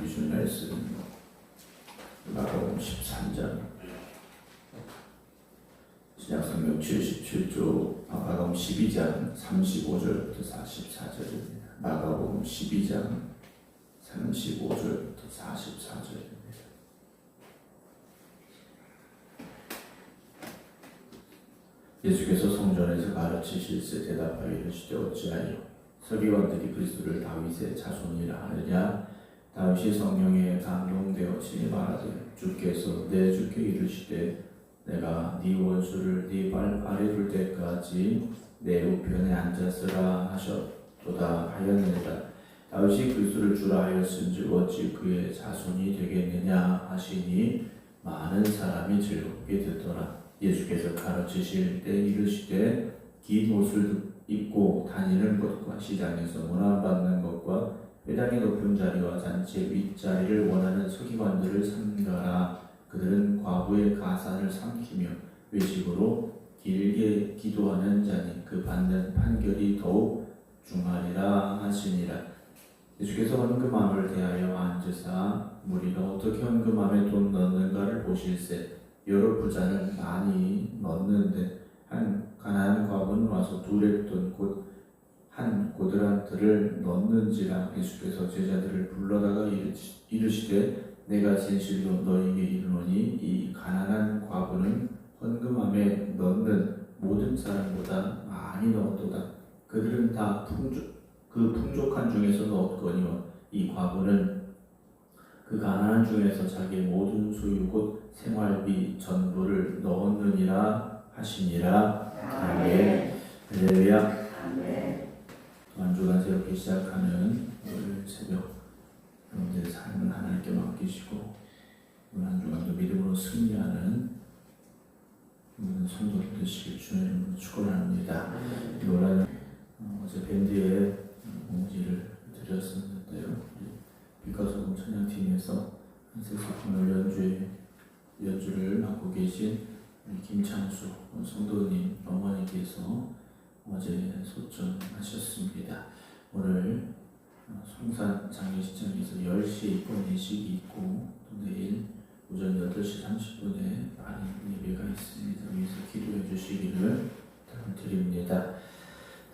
주신 말씀 마가복음 13장 신약성경 77조 마가복음 12장 35절부터 44절입니다. 마가복음 12장 35절부터 44절입니다. 예수께서 성전에서 가르치실세 대답하여 이르시되 어찌하여 서기관들이 그리스도를 다윗의 자손이라 하느냐. 다윗이 성령에 감동되어 친히 말하되 주께서 내 주께 이르시되 내가 네 원수를 네 발 아래 둘 때까지 내 우편에 앉았으라 하셨도다 하였느니라. 다윗이 그리스도를 주라 하였은즉 어찌 그의 자손이 되겠느냐 하시니 많은 사람이 즐겁게 듣더라. 예수께서 가르치실 때 이르시되 긴 옷을 입고 다니는 것과 시장에서 문안받는 것과 회당의 높은 자리와 잔치의 윗자리를 원하는 서기관들을 삼가라. 그들은 과부의 가산을 삼키며 외식으로 길게 기도하는 자니 그 받는 판결이 더욱 중하리라 하시니라. 예수께서 헌금함을 대하여 앉으사 무리가 어떻게 헌금함에 돈 넣는가를 보실세. 여러 부자는 많이 넣는데 한 가난한 과부는 와서 두 렙돈 곧 한 고드란트를 넣는지라. 예수께서 제자들을 불러다가 이르시되 내가 진실로 너희에게 이르노니 이 가난한 과부는 헌금함에 넣는 모든 사람보다 많이 넣었도다. 그들은 다 풍족한 중에서 넣었거니와 이 과부는 그 가난한 중에서 자기의 모든 소유 곧 생활비 전부를 넣었느니라 하시니라. 아멘. 할렐루야. 한 주간 새롭게 시작하는 오늘 새벽 여러분들의 삶을 하나님께 맡기시고 오늘 한 주간도 믿음으로 승리하는 성도들 되시길 주의 이름으로 축원합니다. 오늘 어제 밴드에 공지를 드렸었는데요. 빛과소금 찬양팀에서 한세소품을 연주를 맡고 계신 김창수 성도님 어머니께서 어제 소천하셨습니다. 오늘 송산 장례식장에서 10시에 입고 예식이 있고 또 내일 오전 8시 30분에 많은 예배가 있습니다. 위해서 기도해 주시기를 드립니다.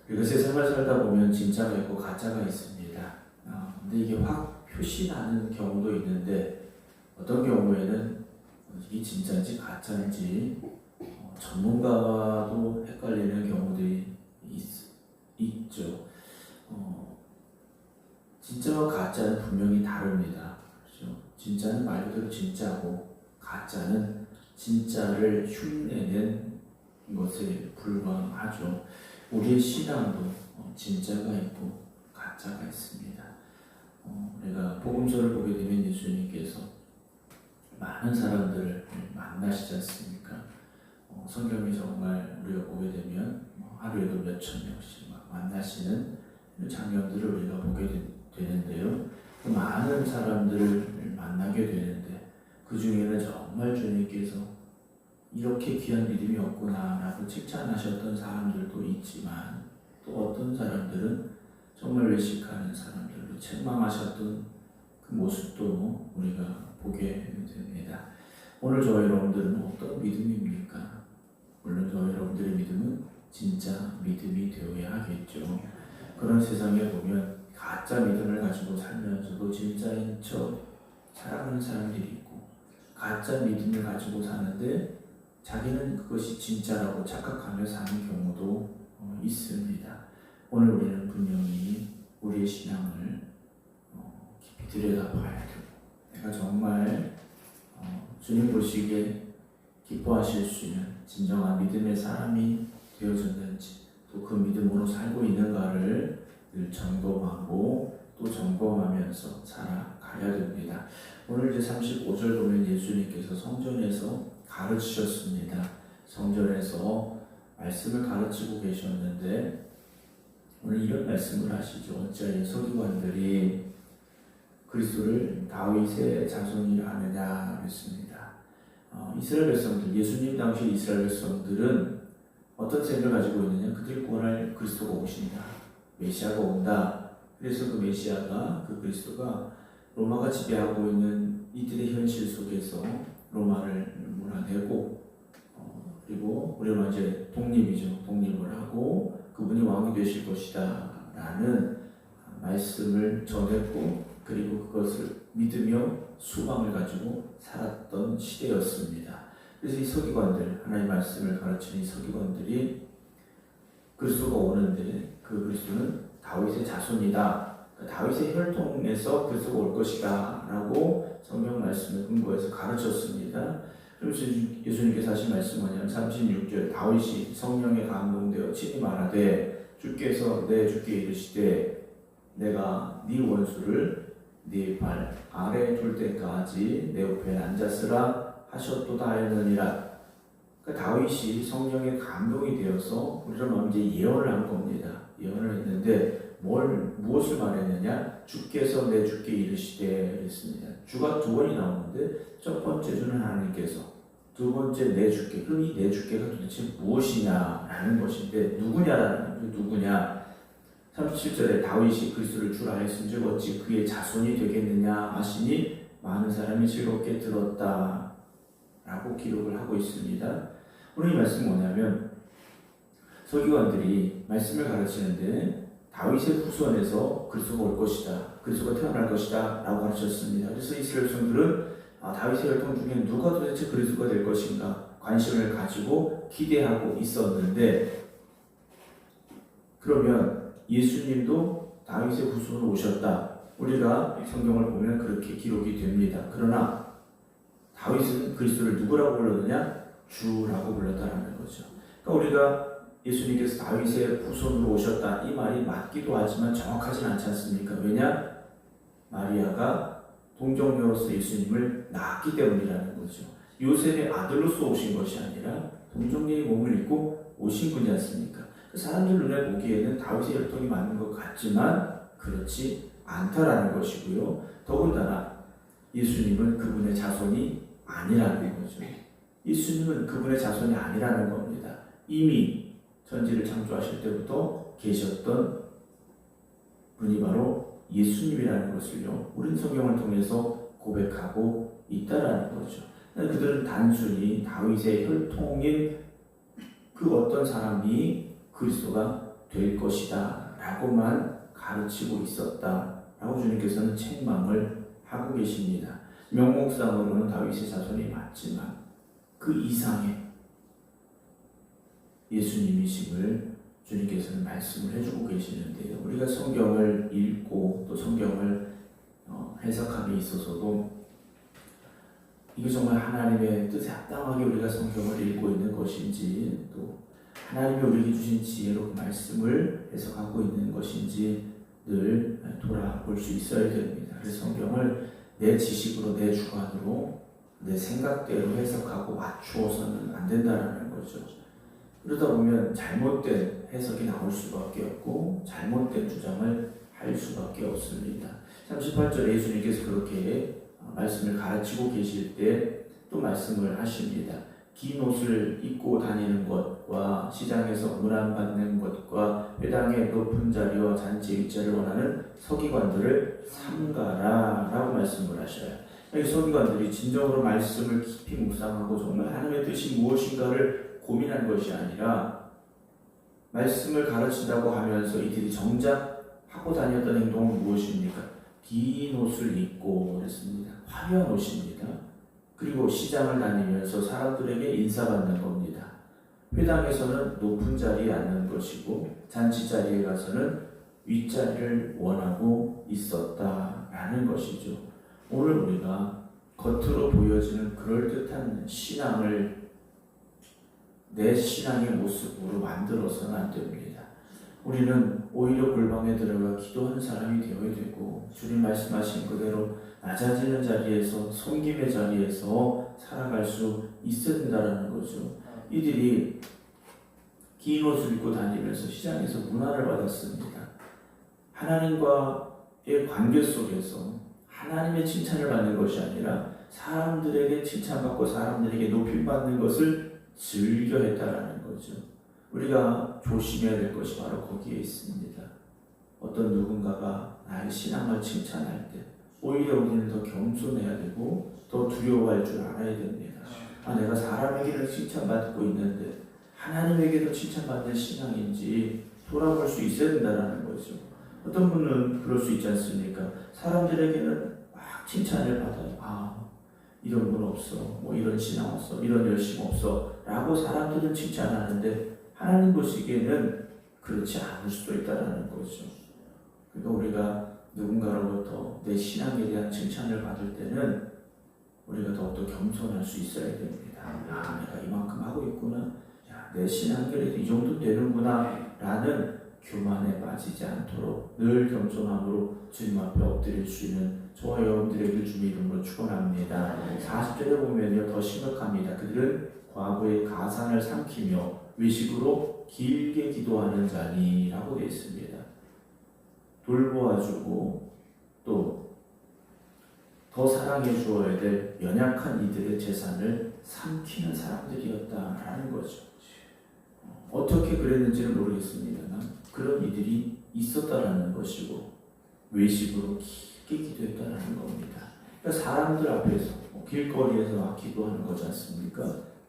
그리고 세상을 살다 보면 진짜가 있고 가짜가 있습니다. 근데 이게 확 표시나는 경우도 있는데 어떤 경우에는 이게 진짜인지 가짜인지 전문가도 헷갈리는 경우들이 있죠. 진짜와 가짜는 분명히 다릅니다. 그렇죠? 진짜는 말 그대로 진짜고 가짜는 진짜를 흉내낸 것에 불과하죠. 우리의 신앙도 진짜가 있고 가짜가 있습니다. 우리가 복음서를 보게 되면 예수님께서 많은 사람들을 만나시지 않습니까? 성경이 정말 우리가 보게 되면 하루에도 몇천 명씩 만나시는 장면들을 우리가 보게 되는데요. 그 많은 사람들을 만나게 되는데 그 중에는 정말 주님께서 이렇게 귀한 믿음이 없구나 라고 칭찬하셨던 사람들도 있지만 또 어떤 사람들은 정말 외식하는 사람들로 책망하셨던 그 모습도 우리가 보게 됩니다. 오늘 저와 여러분들은 어떤 믿음입니까? 물론 저와 여러분들의 믿음은 진짜 믿음이 되어야 하겠죠. 그런 세상에 보면 가짜 믿음을 가지고 살면서도 진짜인 척 살아가는 사람들이 있고 가짜 믿음을 가지고 사는데 자기는 그것이 진짜라고 착각하며 사는 경우도 있습니다. 오늘 우리는 분명히 우리의 신앙을 깊이 들여다봐야 되고 내가 정말 주님 보시기에 기뻐하실 수 있는 진정한 믿음의 사람이 되어졌는지 또 그 믿음으로 살고 있는가를 늘 점검하고 또 점검하면서 살아가야 됩니다. 오늘 이제 35절 보면 예수님께서 성전에서 가르치셨습니다. 성전에서 말씀을 가르치고 계셨는데 오늘 이런 말씀을 하시죠. 어찌하여 서기관들이 그리스도를 다윗의 자손이라 하느냐 했습니다. 이스라엘 백성들, 예수님 당시 이스라엘 백성들은 어떤 생각을 가지고 있느냐? 그들을 구원할 그리스도가 오신다. 메시아가 온다. 그래서 그 메시아가 그 그리스도가 로마가 지배하고 있는 이들의 현실 속에서 로마를 몰아내고 그리고 우리는 이제 독립이죠. 독립을 하고 그분이 왕이 되실 것이다 라는 말씀을 전했고 그리고 그것을 믿으며 소망을 가지고 살았던 시대였습니다. 그래서 이 서기관들, 하나님의 말씀을 가르치는 이 서기관들이 그리스도가 오는데 그 그리스도는 다윗의 자손이다. 다윗의 혈통에서 그리스도가 올 것이다 라고 성경 말씀을 근거해서 가르쳤습니다. 그래서 예수님께서 하신 말씀은 뭐냐면 36절 다윗이 성령에 감동되어 친히 말하되 주께서 내 주께 이르시되 내가 네 원수를 네 발 아래 둘 때까지 내 옆에 앉았으라 하셨도다 하였느니라. 그러니까 다윗이 성령에 감동이 되어서 우리는 이제 예언을 한 겁니다. 예언을 했는데 무엇을 말했느냐? 주께서 내 주께 이르시되 했습니다. 주가 두 번이 나오는데 첫 번째 주는 하나님께서, 두 번째 내 주께. 그럼 이 내 주께가 도대체 무엇이냐라는 것인데 누구냐라는 거죠. 누구냐? 37절에 다윗이 그리스도를 주라 하였은즉 어찌 그의 자손이 되겠느냐 하시니 많은 사람이 즐겁게 들었다 라고 기록을 하고 있습니다. 오늘 이 말씀은 뭐냐면 서기관들이 말씀을 가르치는데 다윗의 후손에서 그리스도가 올 것이다, 그리스도가 태어날 것이다 라고 가르쳤습니다. 그래서 이스라엘 백성들은 다윗의 혈통 중에 누가 도대체 그리스도가 될 것인가 관심을 가지고 기대하고 있었는데, 그러면 예수님도 다윗의 후손으로 오셨다. 우리가 성경을 보면 그렇게 기록이 됩니다. 그러나 다윗은 그리스도를 누구라고 불렀느냐? 주라고 불렀다는 거죠. 그러니까 우리가 예수님께서 다윗의 후손으로 오셨다 이 말이 맞기도 하지만 정확하진 않지 않습니까? 왜냐? 마리아가 동정녀로서 예수님을 낳았기 때문이라는 거죠. 요셉의 아들로서 오신 것이 아니라 동정녀의 몸을 입고 오신 분이지 않습니까? 사람들 눈에 보기에는 다윗의 혈통이 맞는 것 같지만 그렇지 않다라는 것이고요. 더군다나 예수님은 그분의 자손이 아니라는 거죠. 예수님은 그분의 자손이 아니라는 겁니다. 이미 천지를 창조하실 때부터 계셨던 분이 바로 예수님이라는 것을요, 우린 성경을 통해서 고백하고 있다라는 거죠. 그들은 단순히 다윗의 혈통인 그 어떤 사람이 그리스도가 될 것이다 라고만 가르치고 있었다 라고 주님께서는 책망을 하고 계십니다. 명목상으로는 다윗의 자손이 맞지만 그 이상의 예수님이심을 주님께서는 말씀을 해주고 계시는데요. 우리가 성경을 읽고 또 성경을 해석함에 있어서도 이게 정말 하나님의 뜻에 합당하게 우리가 성경을 읽고 있는 것인지, 또 하나님이 우리에게 주신 지혜로 그 말씀을 해석하고 있는 것인지 늘 돌아볼 수 있어야 됩니다. 그래서 성경을 내 지식으로, 내 주관으로, 내 생각대로 해석하고 맞추어서는 안 된다는 거죠. 그러다 보면 잘못된 해석이 나올 수밖에 없고 잘못된 주장을 할 수밖에 없습니다. 38절에 예수님께서 그렇게 말씀을 가르치고 계실 때 또 말씀을 하십니다. 긴 옷을 입고 다니는 것과 시장에서 문안받는 것과 회당의 높은 자리와 잔치 일자를 원하는 서기관들을 삼가라 라고 말씀을 하셔요. 이 서기관들이 진정으로 말씀을 깊이 묵상하고 정말 하나님의 뜻이 무엇인가를 고민한 것이 아니라 말씀을 가르친다고 하면서 이들이 정작 하고 다녔던 행동은 무엇입니까? 긴 옷을 입고 그랬습니다. 화려한 옷입니다. 그리고 시장을 다니면서 사람들에게 인사받는 겁니다. 회당에서는 높은 자리에 앉는 것이고 잔치 자리에 가서는 윗자리를 원하고 있었다라는 것이죠. 오늘 우리가 겉으로 보여지는 그럴듯한 신앙을 내 신앙의 모습으로 만들어서는 안 됩니다. 우리는 오히려 골방에 들어가 기도하는 사람이 되어야 되고, 주님 말씀하신 그대로 낮아지는 자리에서, 섬김의 자리에서 살아갈 수 있어야 된다는 거죠. 이들이 긴 옷을 입고 다니면서 시장에서 문화를 받았습니다. 하나님과의 관계 속에서 하나님의 칭찬을 받는 것이 아니라 사람들에게 칭찬받고 사람들에게 높임받는 것을 즐겨했다라는 거죠. 우리가 조심해야 될 것이 바로 거기에 있습니다. 어떤 누군가가 나의 신앙을 칭찬할 때 오히려 우리는 더 겸손해야 되고 더 두려워할 줄 알아야 됩니다. 내가 사람에게는 칭찬받고 있는데 하나님에게도 칭찬받는 신앙인지 돌아볼 수 있어야 된다는 거죠. 어떤 분은 그럴 수 있지 않습니까? 사람들에게는 막 칭찬을 받아요. 이런 분 없어, 뭐 이런 신앙 없어, 이런 열심 없어 라고 사람들은 칭찬하는데 하나님 보시기에는 그렇지 않을 수도 있다는 거죠. 그러니까 우리가 누군가로부터 내 신앙에 대한 칭찬을 받을 때는 우리가 더욱더 겸손할 수 있어야 됩니다. 내가 이만큼 하고 있구나, 내 신앙 그래도 이 정도 되는구나 라는 교만에 빠지지 않도록 늘 겸손함으로 주님 앞에 엎드릴 수 있는 저와 여러분들에게 주님 이름으로 축원합니다. 40절에 보면요 더 심각합니다. 그들은 과거의 가산을 삼키며 외식으로 길게 기도하는 자니라고 되어 있습니다. 돌보아주고 또 더 사랑해 주어야 될 연약한 이들의 재산을 삼키는 사람들이었다라는 거죠. 어떻게 그랬는지는 모르겠습니다만 그런 이들이 있었다라는 것이고 외식으로 깊게 기도했다라는 겁니다. 그러니까 사람들 앞에서 길거리에서 막 기도하는 거지 않습니까?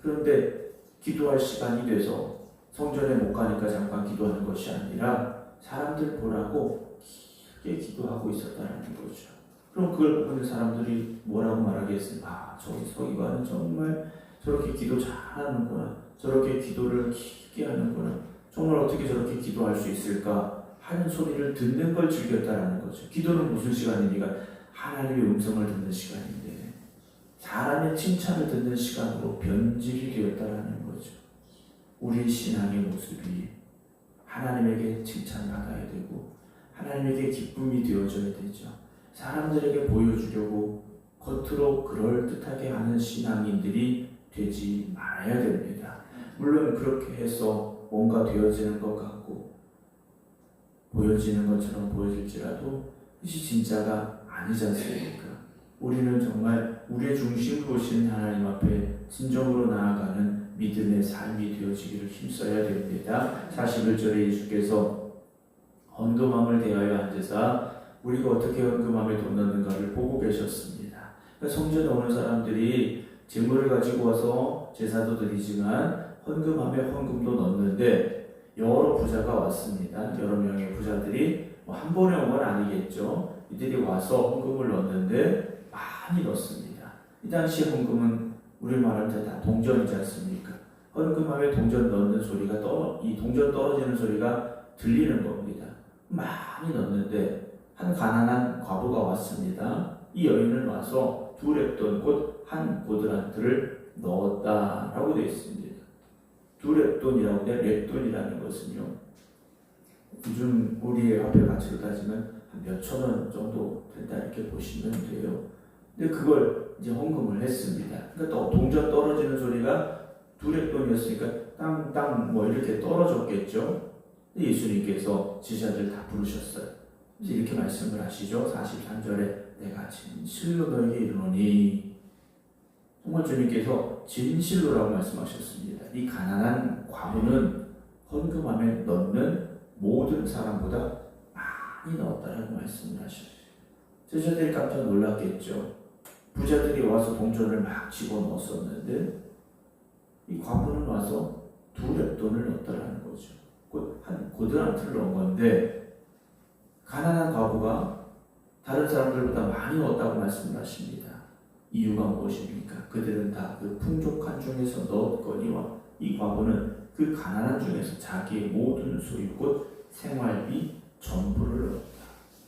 그런데 기도할 시간이 돼서 성전에 못 가니까 잠깐 기도하는 것이 아니라 사람들 보라고 깊게 기도하고 있었다라는 거죠. 그럼 그걸 보는 사람들이 뭐라고 말하겠습니까? 저기 서기관은 정말 저렇게 기도 잘하는구나, 저렇게 기도를 깊게 하는구나, 정말 어떻게 저렇게 기도할 수 있을까 하는 소리를 듣는 걸 즐겼다라는 거죠. 기도는 무슨 시간입니까? 하나님의 음성을 듣는 시간인데 사람의 칭찬을 듣는 시간으로 변질이 되었다라는 거죠. 우리 신앙의 모습이 하나님에게 칭찬받아야 되고 하나님에게 기쁨이 되어져야 되죠. 사람들에게 보여주려고 겉으로 그럴듯하게 하는 신앙인들이 되지 말아야 됩니다. 물론 그렇게 해서 뭔가 되어지는 것 같고 보여지는 것처럼 보여질지라도 이것이 진짜가 아니지 않습니까? 우리는 정말 우리의 중심을 보신 하나님 앞에 진정으로 나아가는 믿음의 삶이 되어지기를 힘써야 됩니다. 41절에 예수께서 헌금함을 대하여 앉으사 우리가 어떻게 헌금함에 돈 넣는가를 보고 계셨습니다. 그러니까 성전에 오는 사람들이 재물을 가지고 와서 제사도 드리지만 헌금함에 헌금도 넣는데 여러 부자가 왔습니다. 여러 명의 부자들이 한 번에 온 건 아니겠죠. 이들이 와서 헌금을 넣는데 많이 넣습니다. 이 당시 헌금은 우리 말하면 다 동전이지 않습니까? 헌금함에 동전 넣는 소리가 이 동전 떨어지는 소리가 들리는 겁니다. 많이 넣는데 한 가난한 과부가 왔습니다. 이 여인은 와서 2렙돈 곧 한 고드란트를 넣었다라고 되어 있습니다. 2렙돈이라고 돼 렙돈이라는 것은요, 요즘 우리의 화폐 가치로 따지면 한 몇천 원 정도 된다 이렇게 보시면 돼요. 근데 그걸 이제 헌금을 했습니다. 그러니까 또 동전 떨어지는 소리가 2렙돈이었으니까 땅땅 뭐 이렇게 떨어졌겠죠. 예수님께서 제자들 다 부르셨어요. 이렇게 말씀을 하시죠. 43절에 내가 진실로 너에게 이르노니, 정말 주님께서 진실로라고 말씀하셨습니다. 이 가난한 과부는 헌금함에 넣는 모든 사람보다 많이 넣었다라고 말씀을 하셨어요. 제자들이 깜짝 놀랐겠죠. 부자들이 와서 동전을 막 집어넣었었는데 이 과부는 와서 2렙돈을 넣었다라는 거죠. 곧 한 고드란트를 넣은 건데 가난한 과부가 다른 사람들보다 많이 넣었다고 말씀을 하십니다. 이유가 무엇입니까? 그들은 다 그 풍족한 중에서 넣었거니와 이 과부는 그 가난한 중에서 자기의 모든 소유 곧 생활비 전부를 넣었다.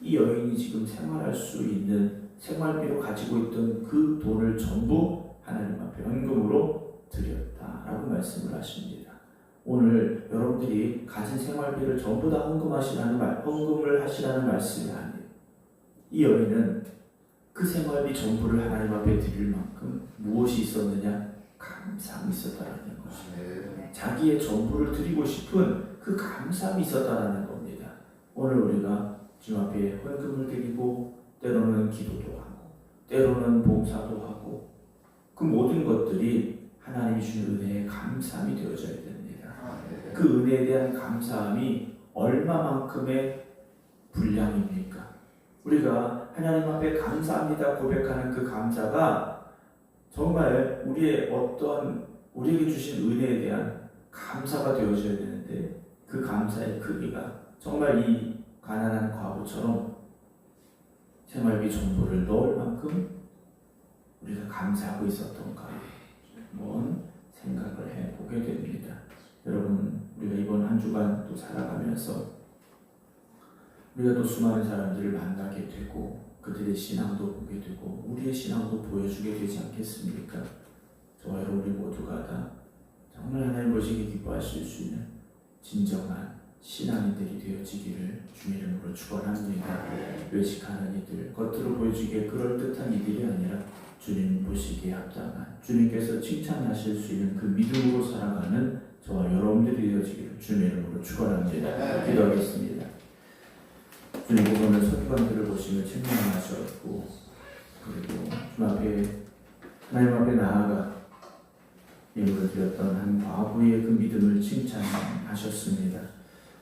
이 여인이 지금 생활할 수 있는 생활비로 가지고 있던 그 돈을 전부 하나님 앞에 헌금으로 드렸다라고 말씀을 하십니다. 오늘 여러분들이 가진 생활비를 전부 다 헌금을 하시라는 말씀이 아니에요. 이 여인은 그 생활비 전부를 하나님 앞에 드릴 만큼 무엇이 있었느냐? 감사함이 있었다라는 것이에요. 자기의 전부를 드리고 싶은 그 감사함이 있었다라는 겁니다. 오늘 우리가 주님 앞에 헌금을 드리고 때로는 기도도 하고 때로는 봉사도 하고 그 모든 것들이 하나님이 주는 은혜에 감사함이 되어져야 됩니다. 그 은혜에 대한 감사함이 얼마만큼의 분량입니까? 우리가 하나님 앞에 감사합니다 고백하는 그 감사가 정말 우리의 어떤 우리에게 주신 은혜에 대한 감사가 되어져야 되는데 그 감사의 크기가 정말 이 가난한 과부처럼 생활비 정보를 넣을 만큼 우리가 감사하고 있었던가 한번 생각을 해보게 됩니다. 여러분, 우리가 이번 한 주간 또 살아가면서 우리가 또 수많은 사람들을 만나게 되고 그들의 신앙도 보게 되고 우리의 신앙도 보여주게 되지 않겠습니까? 저와 여러분 모두가 다 정말 하나님 보시기 기뻐하실 수 있는 진정한 신앙인들이 되어지기를 주의 이름으로 축원합니다. 외식하는 이들, 겉으로 보여주기에 그럴듯한 이들이 아니라 주님 보시기에 합당한 주님께서 칭찬하실 수 있는 그 믿음으로 살아가는 저와 여러분들이 되어지기를 주의 이름으로 축원합니다. 기도하겠습니다. 주님 오늘 서기관들을 보시며 책망하셨고 그리고 주 앞에 하나님 앞에 나아가 예물을 드렸던 한 과부의 그 믿음을 칭찬하셨습니다.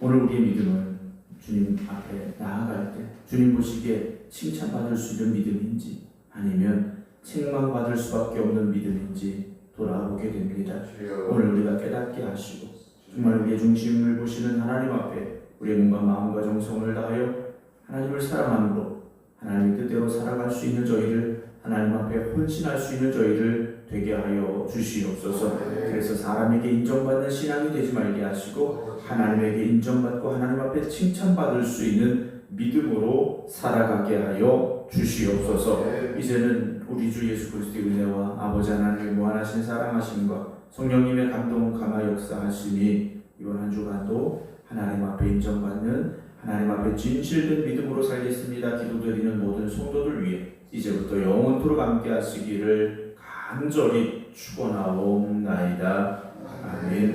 오늘 우리의 믿음은 주님 앞에 나아갈 때 주님 보시기에 칭찬받을 수 있는 믿음인지 아니면 책망받을 수밖에 없는 믿음인지 돌아보게 됩니다. 오늘 우리가 깨닫게 하시고 정말 우리의 중심을 보시는 하나님 앞에 우리의 몸과 마음과 정성을 다하여 하나님을 사랑함으로 하나님의 뜻대로 살아갈 수 있는 저희를 하나님 앞에 헌신할 수 있는 저희를 되게 하여 주시옵소서. 그래서 사람에게 인정받는 신앙이 되지 말게 하시고 하나님에게 인정받고 하나님 앞에 칭찬받을 수 있는 믿음으로 살아가게 하여 주시옵소서. 이제는 우리 주 예수 그리스도의 은혜와 아버지 하나님의 무한하신 사랑하심과 성령님의 감동 감화 역사하심이 이번 한 주간도 하나님 앞에 인정받는 하나님 앞에 진실된 믿음으로 살겠습니다. 기도드리는 모든 성도들 위해 이제부터 영원토록 함께 하시기를 간절히 축원하옵나이다. 아멘.